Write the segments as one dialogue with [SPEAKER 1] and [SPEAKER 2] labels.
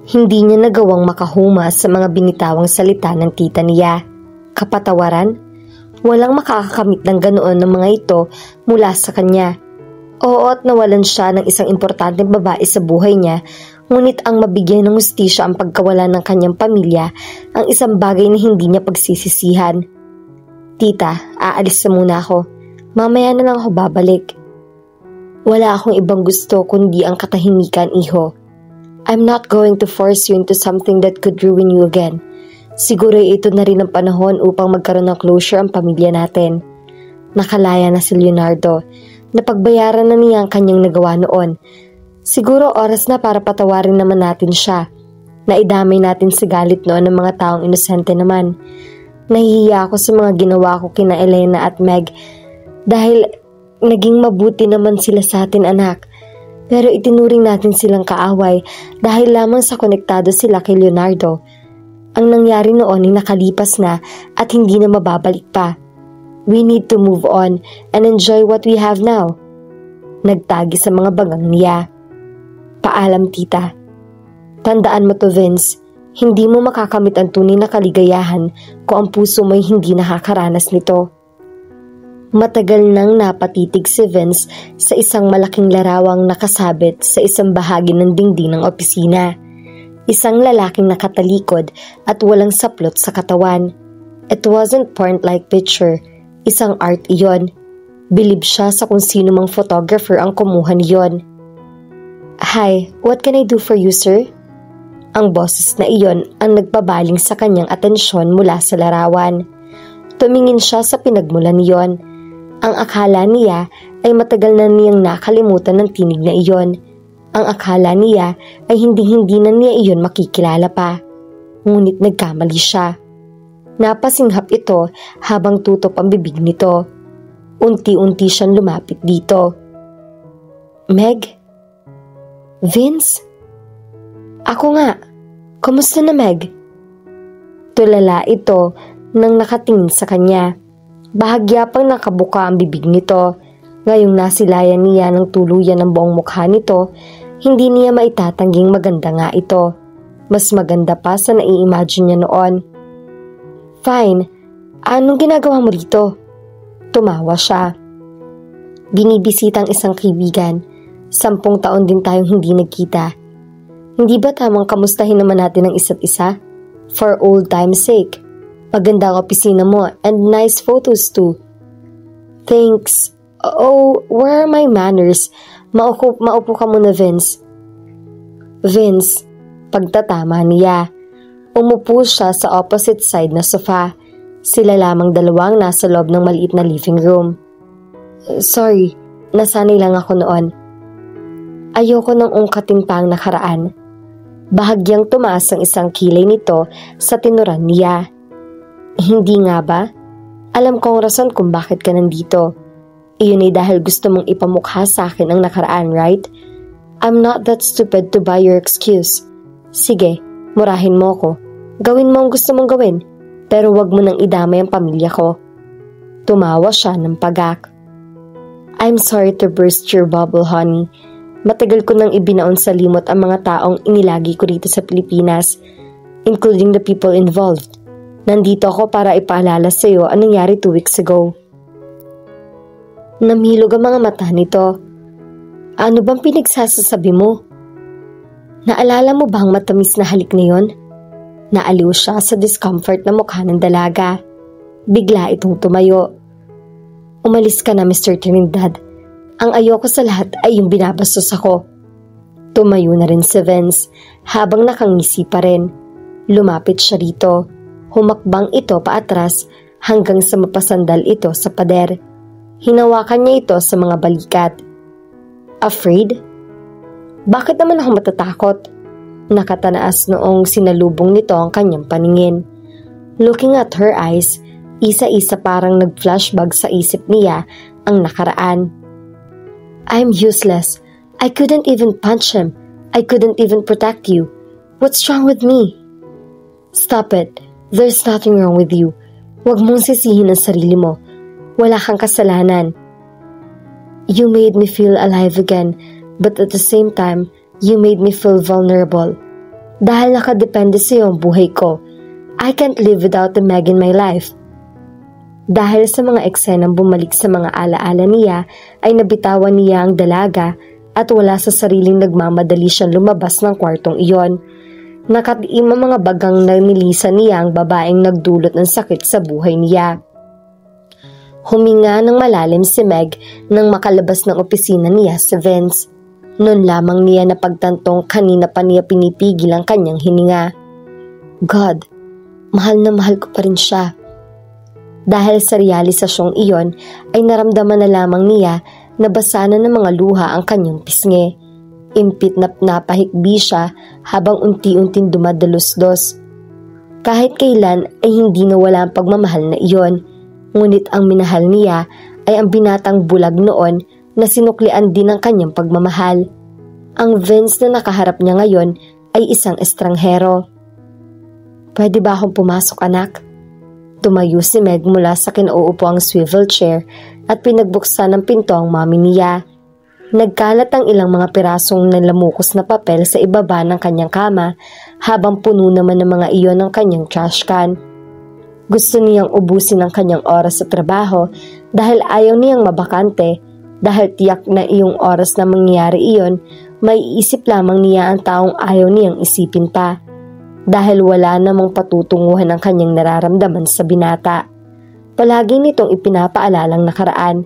[SPEAKER 1] Hindi niya nagawang makahuma sa mga binitawang salita ng tita niya. Kapatawaran? Walang makakakamit ng ganoon ng mga ito mula sa kanya. Oo, at nawalan siya ng isang importanteng babae sa buhay niya, ngunit ang mabigyan ng hustisya ang pagkawala ng kanyang pamilya ang isang bagay na hindi niya pagsisisihan. Tita, aalis na muna ako. Mamaya na lang ako babalik. Wala akong ibang gusto kundi ang katahimikan, iho. I'm not going to force you into something that could ruin you again. Siguro ito na rin ang panahon upang magkaroon ng closure ang pamilya natin. Nakalaya na si Leonardo. Napagbayaran na niya ang kanyang nagawa noon. Siguro oras na para patawarin naman natin siya. Naidamay natin si galit noon ng mga taong inosente naman. Nahihiya ako sa mga ginawa ko kina Elena at Meg dahil naging mabuti naman sila sa atin, anak. Pero itinuring natin silang kaaway dahil lamang sa konektado sila kay Leonardo. Ang nangyari noon ay nakalipas na at hindi na mababalik pa. We need to move on and enjoy what we have now. Nagtagi sa mga bagang niya. Paalam, tita. Tandaan mo to, Vince. Hindi mo makakamit ang tunay na kaligayahan kung ang puso mo'y hindi nakakaranas nito. Matagal nang napatitig si Vince sa isang malaking larawang nakasabit sa isang bahagi ng dingding ng opisina. Isang lalaking nakatalikod at walang saplot sa katawan. It wasn't porn-like picture. Isang art iyon. Bilib siya sa kung sino mang photographer ang kumuha niyon. Hi, what can I do for you, sir? Ang boses na iyon ang nagpabaling sa kanyang atensyon mula sa larawan. Tumingin siya sa pinagmulan niyon. Ang akala niya ay matagal na niyang nakalimutan ng tinig na iyon. Ang akala niya ay hindi na niya iyon makikilala pa. Ngunit nagkamali siya. Napasinghap ito habang tutop ang bibig nito. Unti-unti siyang lumapit dito. Meg? Vince? Ako nga. Kumusta na, Meg? Tulala ito nang nakatingin sa kanya. Bahagya pang nakabuka ang bibig nito. Ngayong nasilayan niya ng tuluyan ng buong mukha nito, hindi niya maitatangging maganda nga ito. Mas maganda pa sa nai-imagine niya noon. Fine, anong ginagawa mo rito? Tumawa siya. Binibisita ang isang kaibigan. 10 taon din tayong hindi nagkita. Hindi ba tamang kamustahin naman natin ang isa't isa? For old time's sake. Maganda ang opisina mo and nice photos too. Thanks. Oh, where are my manners? Maupo ka muna, Vince. Vince, pagtatama niya. Umupo siya sa opposite side na sofa. Sila lamang dalawang nasa loob ng maliit na living room. Sorry, nasanay lang ako noon. Ayoko nang ungkatin pa ang nakaraan. Bahagyang tumaas ang isang kilay nito sa tinuran niya. Hindi nga ba? Alam ko ang rason kung bakit ka nandito. Iyon ay dahil gusto mong ipamukha sa akin ang nakaraan, right? I'm not that stupid to buy your excuse. Sige, murahin mo ko. Gawin mo ang gusto mong gawin, pero wag mo nang idamay ang pamilya ko. Tumawa siya ng pagak. I'm sorry to burst your bubble, honey. Matagal ko nang ibinaon sa limot ang mga taong inilagi ko rito sa Pilipinas, including the people involved. Nandito ako para ipaalala sa iyo ang nangyari 2 weeks ago. Namilog ang mga mata nito. Ano bang pinagsasasabi mo? Naalala mo ba ang matamis na halik na yon? Naaliw siya sa discomfort na mukha ng dalaga. Bigla itong tumayo. Umalis ka na, Mr. Trinidad. Ang ayoko sa lahat ay yung binabastos ako. Tumayo na rin si Vince habang nakangisi pa rin. Lumapit siya rito. Humakbang ito paatras hanggang sa mapasandal ito sa pader. Hinawakan niya ito sa mga balikat. Afraid? Bakit naman ako matatakot? Nakatanaas noong sinalubong nito ang kanyang paningin. Looking at her eyes, isa-isa parang nag-flashback sa isip niya ang nakaraan. I'm useless. I couldn't even punch him. I couldn't even protect you. What's wrong with me? Stop it. There's nothing wrong with you. Huwag mong sisihin ang sarili mo. Wala kang kasalanan. You made me feel alive again, but at the same time, you made me feel vulnerable. Dahil nakadepende sa'yo ang buhay ko. I can't live without the Meg in my life. Dahil sa mga eksenang bumalik sa mga alaala niya, ay nabitawan niya ang dalaga at wala sa sariling nagmamadali siyang lumabas ng kwartong iyon. Nakatiim ang mga bagang na nilisan niya ang babaeng nagdulot ng sakit sa buhay niya. Huminga ng malalim si Meg nang makalabas ng opisina niya si Vince. Noon lamang niya napagtantong kanina pa niya pinipigil ang kanyang hininga. God, mahal na mahal ko pa rin siya. Dahil sa realisasyong iyon ay naramdaman na lamang niya na basa na ng mga luha ang kanyang pisngi. Impit na napahikbi siya habang unti-unting dumadalos-dos. Kahit kailan ay hindi nawala ang pagmamahal na iyon, ngunit ang minahal niya ay ang binatang bulag noon na sinuklian din ng kanyang pagmamahal. Ang Vince na nakaharap niya ngayon ay isang estranghero. Pwede ba akong pumasok, anak? Tumayo si Meg mula sa kinauupuang swivel chair at pinagbuksan ng pinto ang mami niya. Nagkalat ang ilang mga pirasong nalamukos na papel sa ibaba ng kanyang kama habang puno naman ng mga iyon ng kanyang trash can. Gusto niyang ubusin ang kanyang oras sa trabaho dahil ayaw niyang mabakante, dahil tiyak na iyong oras na mangyayari iyon, may iisip lamang niya ang taong ayaw niyang isipin pa. Dahil wala namang patutunguhan ang kanyang nararamdaman sa binata. Palagi nitong ipinapaalalang nakaraan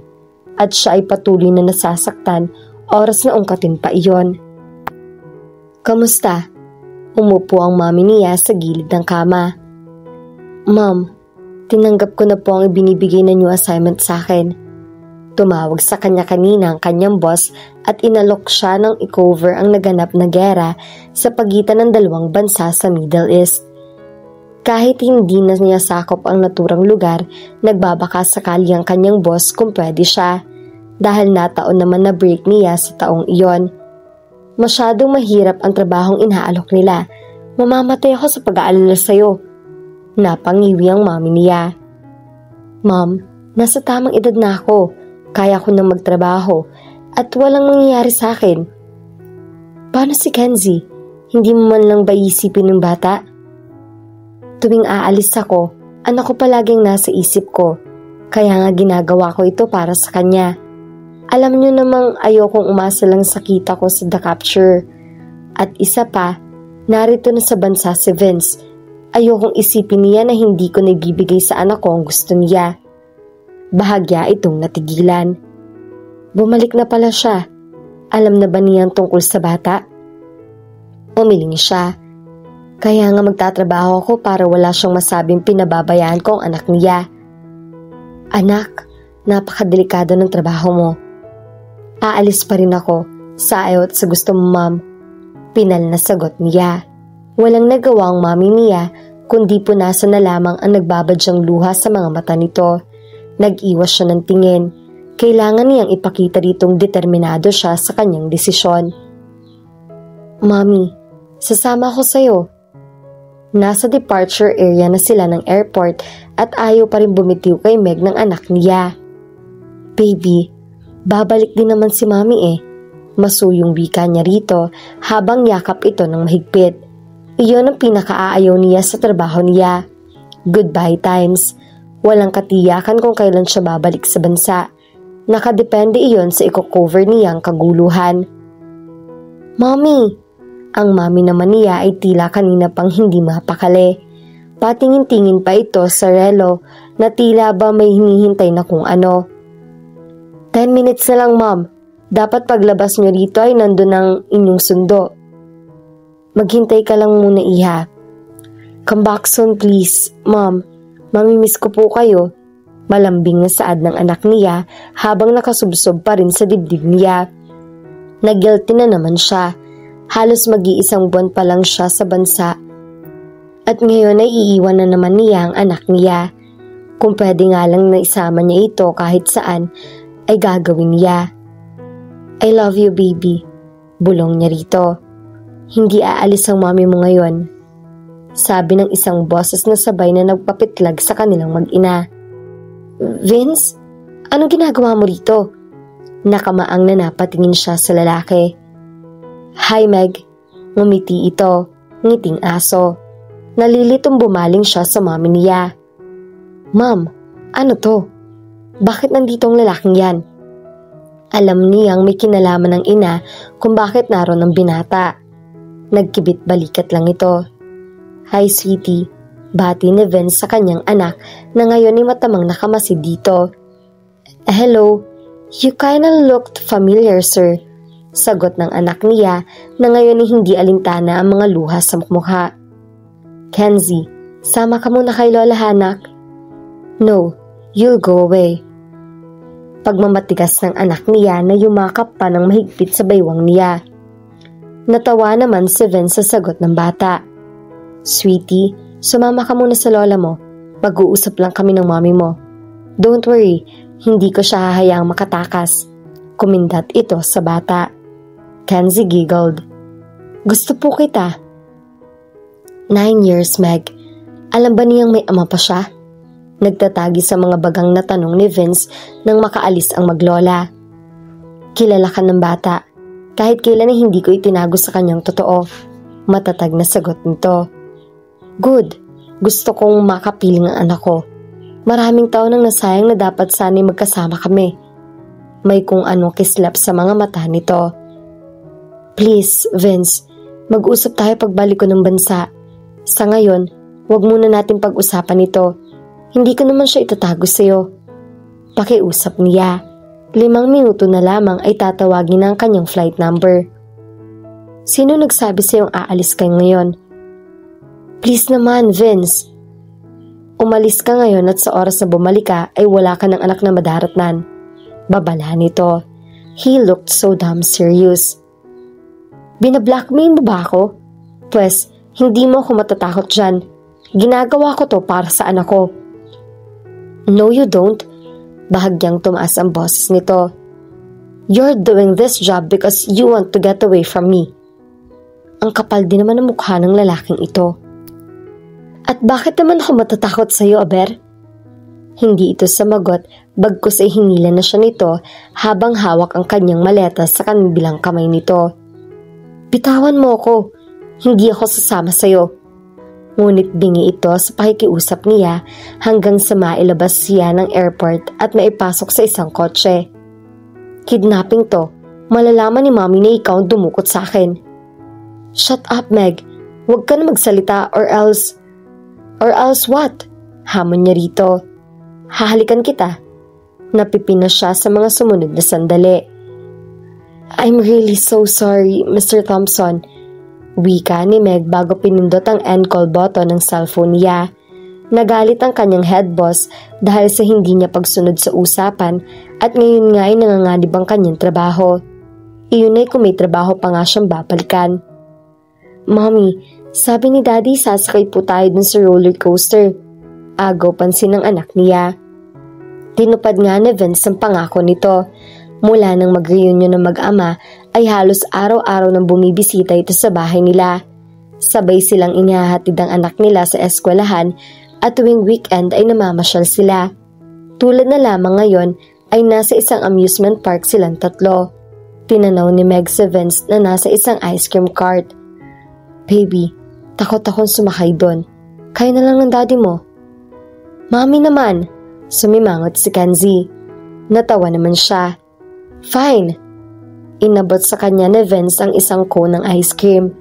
[SPEAKER 1] at siya ay patuloy na nasasaktan oras na ungkatin pa iyon. Kamusta? Umupo ang mami niya sa gilid ng kama. Ma'am, tinanggap ko na po ang ibinibigay na new assignment sa akin. Tumawag sa kanya kanina ang kanyang boss at inalok siya ng i-cover ang naganap na gera sa pagitan ng dalawang bansa sa Middle East. Kahit hindi na niya sakop ang naturang lugar, nagbabaka sakali ang kanyang boss kung pwede siya, dahil nataon naman na break niya sa taong iyon. Masyadong mahirap ang trabahong inaalok nila. Mamamatay ako sa pag-aalala sa'yo. Napangiwi ang mami niya. Mom, nasa tamang edad na ako. Kaya ko nang magtrabaho at walang mangyayari sa akin. Paano si Kenzie? Hindi mo man lang ba isipin ng bata? Tuwing aalis ako, anak ko palaging nasa isip ko. Kaya nga ginagawa ko ito para sa kanya. Alam niyo namang ayokong umasa lang sa kita ko sa The Capture. At isa pa, narito na sa bansa si Vince. Ayokong isipin niya na hindi ko nagbibigay sa anak ko ang gusto niya. Bahagya itong natigilan. Bumalik na pala siya. Alam na ba niya tungkol sa bata? Umiling siya. Kaya nga magtatrabaho ako para wala siyang masabing pinababayaan ko ang anak niya. Anak, napakadelikado ng trabaho mo. Aalis pa rin ako sa ayaw at sa gusto mo, ma'am. Pinal na sagot niya. Walang nagawa ang mami niya kundi punasan na lamang ang nagbabadyang luha sa mga mata nito. Nag-iwas siya ng tingin. Kailangan niyang ipakita ditong determinado siya sa kanyang desisyon. Mami, sasama ako sa'yo. Nasa departure area na sila ng airport at ayaw pa rin bumitiw kay Meg ng anak niya. Baby, babalik din naman si mami eh. Masuyong wika niya rito habang yakap ito ng mahigpit. Iyon ang pinakaaayaw niya sa trabaho niya. Goodbye times. Walang katiyakan kung kailan siya babalik sa bansa. Nakadepende iyon sa i-cover niyang kaguluhan. Mommy! Ang mami naman niya ay tila kanina pang hindi mapakali. Patingin-tingin pa ito sa relo na tila ba may hinihintay na kung ano. 10 minutes na lang, ma'am. Dapat paglabas nyo rito ay nandun ang inyong sundo. Maghintay ka lang muna, iha. Come back soon, please, ma'am. Mamimiss ko po kayo. Malambing na saad ng anak niya habang nakasubsob pa rin sa dibdib niya. Nag-guilty na naman siya. Halos mag-iisang buwan pa lang siya sa bansa. At ngayon ay iiwan na naman niya ang anak niya. Kung pwede nga lang na isama niya ito kahit saan, ay gagawin niya. I love you, baby. Bulong niya rito. Hindi aalis ang mami mo ngayon. Sabi ng isang boses na sabay na nagpapitlag sa kanilang mag-ina. Vince, anong ginagawa mo rito? Nakamaang na napatingin siya sa lalaki. Hi Meg, ngumiti ito. ngiting aso. Nalilitong bumaling siya sa mami niya. Ma'am, ano to? Bakit nandito ang lalaking yan? Alam niyang may kinalaman ng ina kung bakit naroon ang binata. Nagkibit balikat lang ito. Hi sweetie, bati ni Vince sa kanyang anak na ngayon ay matamang nakamasid dito. Hello, you kinda looked familiar sir. Sagot ng anak niya na ngayon ay hindi alintana ang mga luha sa mukha. Kenzie, sama ka muna kay Lola Hanak. No, you'll go away. Pagmamatigas ng anak niya na yumakap pa ng mahigpit sa baywang niya. Natawa naman si Vince sa sagot ng bata. Sweetie, sumama ka muna sa lola mo. Mag-uusap lang kami ng mami mo. Don't worry, hindi ko siya hahayaang makatakas. Kumindat ito sa bata. Kenzie giggled. Gusto po kita. 9 years, Meg. Alam ba niyang may ama pa siya? Nagtatagi sa mga bagang na tanong ni Vince nang makaalis ang maglola. Kilala ka ng bata. Kahit kailan ay hindi ko itinago sa kanyang totoo. Matatag na sagot nito. Good. Gusto kong makapiling ang anak ko. Maraming taon nang nasayang na dapat sana'y magkasama kami. May kung anong kislap sa mga mata nito. Please, Vince, mag-usap tayo pagbalik ko ng bansa. Sa ngayon, huwag muna natin pag-usapan ito. Hindi ko naman siya itatago sa'yo. Pakiusap niya. 5 minuto na lamang ay tatawagin na ang kanyang flight number. Sino nagsabi sa'yong aalis kayo ngayon? Please naman, Vince. Umalis ka ngayon at sa oras na bumalik ka ay wala ka ng anak na madaratnan. Babala nito. He looked so damn serious. Binablockmail mo ba ako? Pwes, hindi mo ako matatakot dyan. Ginagawa ko to para sa anak ko. No, you don't. Bahagyang tumaas ang boses nito. You're doing this job because you want to get away from me. Ang kapal din naman ang mukha ng lalaking ito. At bakit naman ako matatakot sa iyo, Aber? Hindi ito samagot, bagkus ay hingilan na siya nito habang hawak ang kanyang maleta sa kanilang kamay nito. Bitawan mo ako. Hindi ako sasama sa iyo. Ngunit bingi ito sa pakikiusap niya hanggang sa mailabas siya ng airport at maipasok sa isang kotse. Kidnapping to. Malalaman ni Mami na ikaw ang dumukot sa akin. Shut up, Meg. Huwag ka na magsalita or else... Or else what? Hamon niya rito. Hahalikan kita. Napipina siya sa mga sumunod na sandali. I'm really so sorry, Mr. Thompson. Wika ni Meg bago pinindot ang end call button ng cellphone niya. Nagalit ang kanyang head boss dahil sa hindi niya pagsunod sa usapan at ngayon nga ay nanganganib ang kanyang trabaho. Iyon ay kung may trabaho pa nga siyang babalikan. Mommy, sabi ni Daddy sasakay po tayo dun sa roller coaster. Agaw pansin ng anak niya. Tinupad nga ni Vince ang pangako nito. Mula nang mag-reunion ng mag-ama ay halos araw-araw nang bumibisita ito sa bahay nila. Sabay silang inihahatid ang anak nila sa eskwelahan at tuwing weekend ay namamasyal sila. Tulad na lamang ngayon ay nasa isang amusement park silang tatlo. Tinanaw ni Meg si Vince na nasa isang ice cream cart. Baby, takot akong sumakay doon. Kaya na lang ng daddy mo. Mami naman, sumimangot si Kenzie. Natawa naman siya. Fine. Inabot sa kanya ni Vince ang isang cone ng ice cream.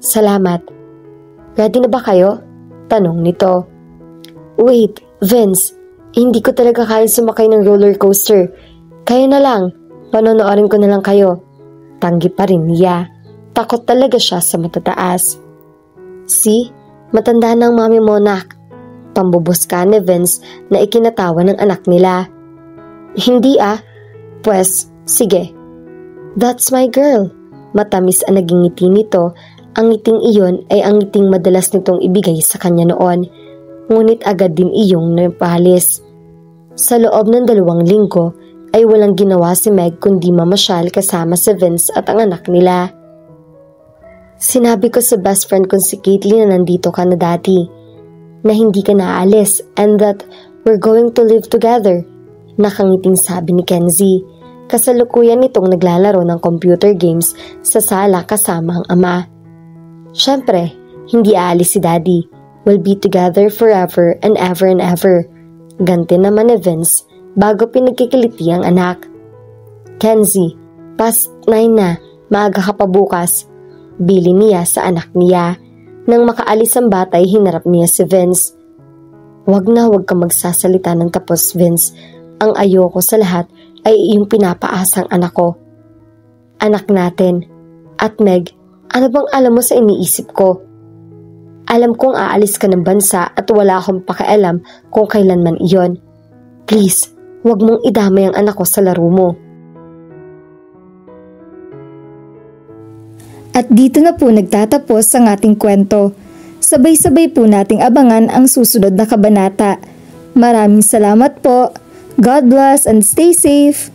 [SPEAKER 1] Salamat. Ready na ba kayo? Tanong nito. Wait, Vince. Hindi ko talaga kaya sumakay ng roller coaster. Kayo na lang. Panonoorin ko na lang kayo. Tanggi pa rin niya. Takot talaga siya sa matataas. See? Matanda na ang mami mo, nak. Pambubos ka ni Vince na ikinatawa ng anak nila. Hindi Pwes, sige. That's my girl. Matamis ang naging ngiti nito. Ang ngiting iyon ay ang ngiting madalas nitong ibigay sa kanya noon. Ngunit agad din iyong napalis. Sa loob ng 2 linggo ay walang ginawa si Meg kundi mamasyal kasama si Vince at ang anak nila. Sinabi ko sa best friend kong si Caitlin na nandito ka na dati. Na hindi ka naalis and that we're going to live together. Nakangiting sabi ni Kenzie. Kasalukuyan nitong naglalaro ng computer games sa sala kasama ang ama. Siyempre, hindi aalis si Daddy. We'll be together forever and ever and ever. Ganti naman ni Vince bago pinagkikiliti ang anak. Kenzie, past 9 na, maaga ka pa bukas. Bili niya sa anak niya. Nang makaalis ang bata ay hinarap niya si Vince. Wag ka magsasalita ng tapos, Vince. Ang ayoko sa lahat ay iyong pinapaasang anak ko. Anak natin. At Meg, ano bang alam mo sa iniisip ko? Alam kong aalis ka ng bansa at wala akong pakialam kung kailanman iyon. Please, wag mong idamay ang anak ko sa laro mo.
[SPEAKER 2] At dito na po nagtatapos ang ating kwento. Sabay-sabay po nating abangan ang susunod na kabanata. Maraming salamat po. God bless and stay safe.